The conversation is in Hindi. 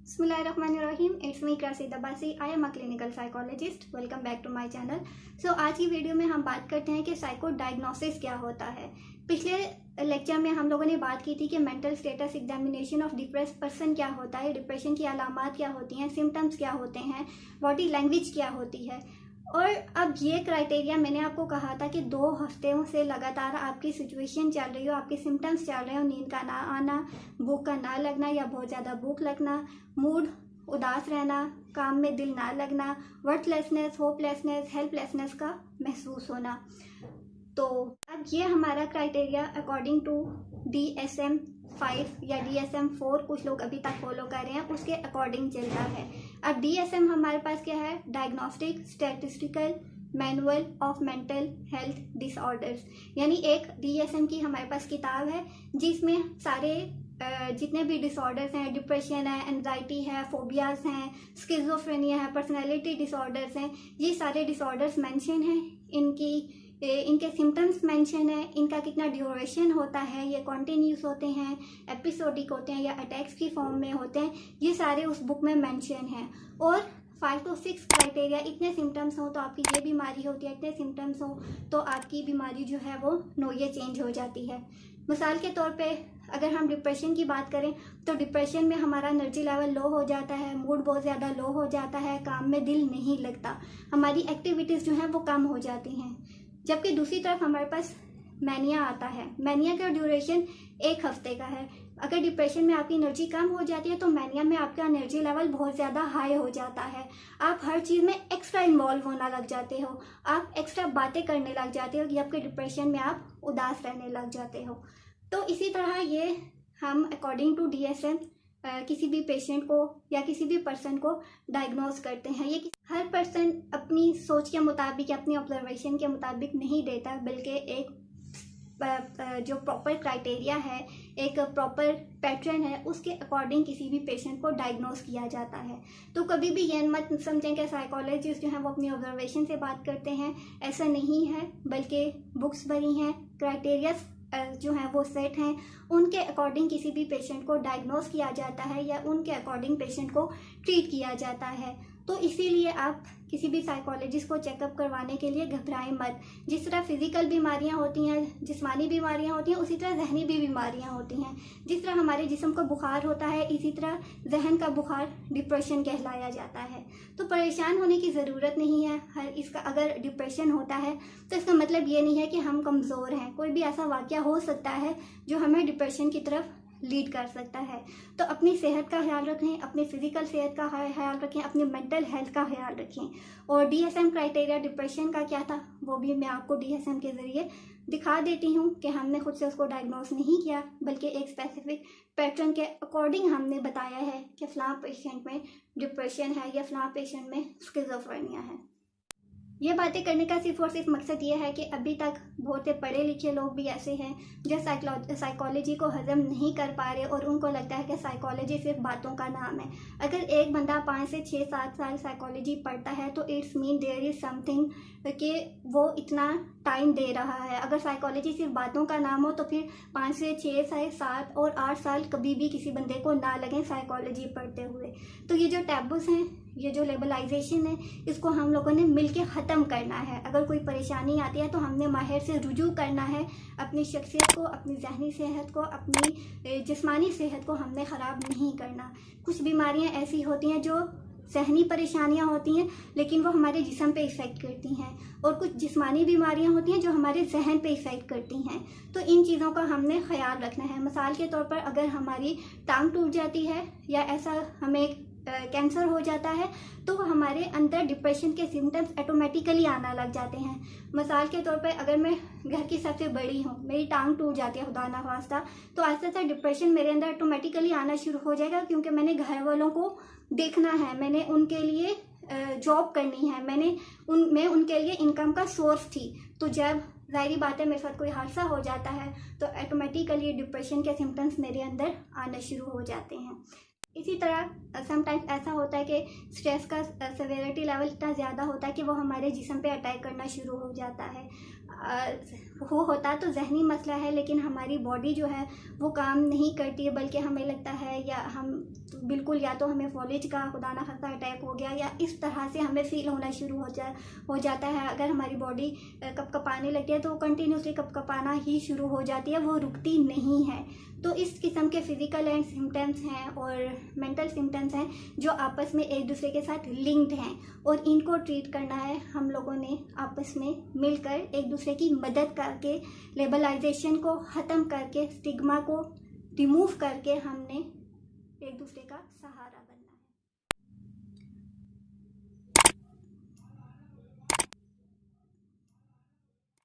Bismillahirrahmanirrahim. It's me Krasida Basi. I am a clinical psychologist. Welcome back to my channel. So आज की वीडियो में हम बात करते हैं कि साइको डायग्नोसिस क्या होता है। पिछले लेक्चर में हम लोगों ने बात की थी कि mental status examination of depressed person क्या होता है, डिप्रेशन की अलामात क्या होती हैं, सिम्टम्स क्या होते हैं, बॉडी लैंग्वेज क्या होती है। और अब ये क्राइटेरिया मैंने आपको कहा था कि 2 हफ्तों से लगातार आपकी सिचुएशन चल रही हो, आपके सिम्टम्स चल रहे हो, नींद का ना आना, भूख का ना लगना या बहुत ज़्यादा भूख लगना, मूड उदास रहना, काम में दिल ना लगना, वर्थलेसनेस, होपलेसनेस, हेल्पलेसनेस का महसूस होना। तो अब ये हमारा क्राइटेरिया अकॉर्डिंग टू DSM-5 या DSM-4 कुछ लोग अभी तक फॉलो कर रहे हैं, उसके अकॉर्डिंग चलता है। अब DSM हमारे पास क्या है? Diagnostic statistical manual of mental health disorders, यानी एक DSM की हमारे पास किताब है जिसमें सारे जितने भी डिसऑर्डर्स हैं, डिप्रेशन है, एंजाइटी है, फोबियाज हैं, स्किज़ोफ्रेनिया है, पर्सनैलिटी डिसऑर्डर्स हैं, ये सारे डिसऑर्डर्स मेंशन हैं। इनके सिम्टम्स मेंशन है, इनका कितना ड्यूरेशन होता है, ये कॉन्टिन्यूस होते हैं, एपिसोडिक होते हैं या अटैक्स की फॉर्म में होते हैं, ये सारे उस बुक में मेंशन हैं। और 5 to 6 क्राइटेरिया, इतने सिम्टम्स हो तो आपकी ये बीमारी होती है, इतने सिम्टम्स हो तो आपकी बीमारी जो है वो नोये चेंज हो जाती है। मिसाल के तौर पे अगर हम डिप्रेशन की बात करें तो डिप्रेशन में हमारा एनर्जी लेवल लो हो जाता है, मूड बहुत ज़्यादा लो हो जाता है, काम में दिल नहीं लगता, हमारी एक्टिविटीज़ जो हैं वो कम हो जाती हैं। जबकि दूसरी तरफ हमारे पास मैनिया आता है। मैनिया का ड्यूरेशन 1 हफ्ते का है। अगर डिप्रेशन में आपकी एनर्जी कम हो जाती है तो मैनिया में आपका एनर्जी लेवल बहुत ज़्यादा हाई हो जाता है। आप हर चीज़ में एक्स्ट्रा इन्वॉल्व होना लग जाते हो, आप एक्स्ट्रा बातें करने लग जाते हो, जबकि डिप्रेशन में आप उदास रहने लग जाते हो। तो इसी तरह ये हम अकॉर्डिंग टू DSM किसी भी पेशेंट को या किसी भी पर्सन को डायग्नोज करते हैं। ये हर पर्सन अपनी सोच के मुताबिक या अपनी ऑब्जर्वेशन के मुताबिक नहीं देता, बल्कि एक जो प्रॉपर क्राइटेरिया है, एक प्रॉपर पैटर्न है, उसके अकॉर्डिंग किसी भी पेशेंट को डायग्नोज किया जाता है। तो कभी भी ये मत समझें कि साइकोलॉजिस्ट जो हैं वो अपनी ऑब्जर्वेशन से बात करते हैं, ऐसा नहीं है, बल्कि बुक्स बनी हैं, क्राइटेरिया जो हैं वो सेट हैं, उनके अकॉर्डिंग किसी भी पेशेंट को डायग्नोज किया जाता है या उनके अकॉर्डिंग पेशेंट को ट्रीट किया जाता है। तो इसीलिए आप किसी भी साइकोलॉजिस्ट को चेकअप करवाने के लिए घबराएं मत। जिस तरह फिजिकल बीमारियां होती हैं, जिस्मानी बीमारियां होती हैं, उसी तरह जहनी भी बीमारियां होती हैं। जिस तरह हमारे जिस्म को बुखार होता है, इसी तरह जहन का बुखार डिप्रेशन कहलाया जाता है। तो परेशान होने की ज़रूरत नहीं है। इसका अगर डिप्रेशन होता है तो इसका मतलब ये नहीं है कि हम कमज़ोर हैं। कोई भी ऐसा वाक़या हो सकता है जो हमें डिप्रेशन की तरफ लीड कर सकता है। तो अपनी सेहत का ख्याल रखें, अपनी फिजिकल सेहत का ख्याल रखें, अपनी मेंटल हेल्थ का ख्याल रखें। और DSM क्राइटेरिया डिप्रेशन का क्या था वो भी मैं आपको DSM के ज़रिए दिखा देती हूँ कि हमने खुद से उसको डायग्नोज नहीं किया, बल्कि एक स्पेसिफिक पैटर्न के अकॉर्डिंग हमने बताया है कि फ़लाँ पेशेंट में डिप्रेशन है या फ़लाँ पेशेंट में स्किज़ोफ्रेनिया है। ये बातें करने का सिर्फ और सिर्फ मकसद ये है कि अभी तक बहुत से पढ़े लिखे लोग भी ऐसे हैं जो साइकोलॉजी को हज़म नहीं कर पा रहे और उनको लगता है कि साइकोलॉजी सिर्फ बातों का नाम है। अगर एक बंदा 5 से 6-7 साल साइकोलॉजी पढ़ता है तो it's mean there is something कि वो इतना टाइम दे रहा है। अगर साइकोलॉजी सिर्फ बातों का नाम हो तो फिर 5 से 6 से 7 और 8 साल कभी भी किसी बंदे को ना लगें साइकोलॉजी पढ़ते हुए। तो ये जो टैबूज़ हैं, ये जो लेबलाइजेशन है, इसको हम लोगों ने मिलके ख़त्म करना है। अगर कोई परेशानी आती है तो हमने माहिर से रुजू करना है। अपनी शख्सियत को, अपनी जहनी सेहत को, अपनी जिस्मानी सेहत को हमने ख़राब नहीं करना। कुछ बीमारियां ऐसी होती हैं जो जहनी परेशानियां होती हैं लेकिन वो हमारे जिस्म पे इफ़ेक्ट करती हैं, और कुछ जिस्मानी बीमारियां होती हैं जो हमारे जहन पे इफ़ेक्ट करती हैं। तो इन चीज़ों का हमने ख्याल रखना है। मिसाल के तौर पर अगर हमारी टांग टूट जाती है या ऐसा हमें कैंसर हो जाता है तो हमारे अंदर डिप्रेशन के सिम्टम्स ऑटोमेटिकली आना लग जाते हैं। मिसाल के तौर पर अगर मैं घर की सबसे बड़ी हूँ, मेरी टांग टूट जाती है खुदा ना खास्ता, तो आहिस्ता आहिस्ता डिप्रेशन मेरे अंदर ऑटोमेटिकली आना शुरू हो जाएगा, क्योंकि मैंने घर वालों को देखना है, मैंने उनके लिए जॉब करनी है, मैं उनके लिए इनकम का सोर्स थी। तो जब ज़ाहिरी बात है मेरे साथ कोई हादसा हो जाता है तो ऑटोमेटिकली डिप्रेशन के सिम्टम्स मेरे अंदर आना शुरू हो जाते हैं। इसी तरह समटाइम्स ऐसा होता है कि स्ट्रेस का सेवेरिटी लेवल इतना ज़्यादा होता है कि वो हमारे जिस्म पे अटैक करना शुरू हो जाता है। वो होता तो जहनी मसला है, लेकिन हमारी बॉडी जो है वो काम नहीं करती है, बल्कि हमें लगता है या हम बिल्कुल, या तो हमें फॉलेज का खुदा ना खास्ता अटैक हो गया, या इस तरह से हमें फील होना शुरू हो जाता है। अगर हमारी बॉडी कपकपाने लगती है तो वो कंटिन्यूसली कपकपाना ही शुरू हो जाती है, वो रुकती नहीं है। तो इस किस्म के फिज़िकल एंड सिम्टम्स हैं और मेंटल सिम्टम्स हैं जो आपस में एक दूसरे के साथ लिंक्ड हैं, और इनको ट्रीट करना है हम लोगों ने आपस में मिलकर, एक दूसरे की मदद करके, लेबलाइजेशन को ख़त्म करके, स्टिग्मा को रिमूव करके हमने एक दूसरे का सहारा बना।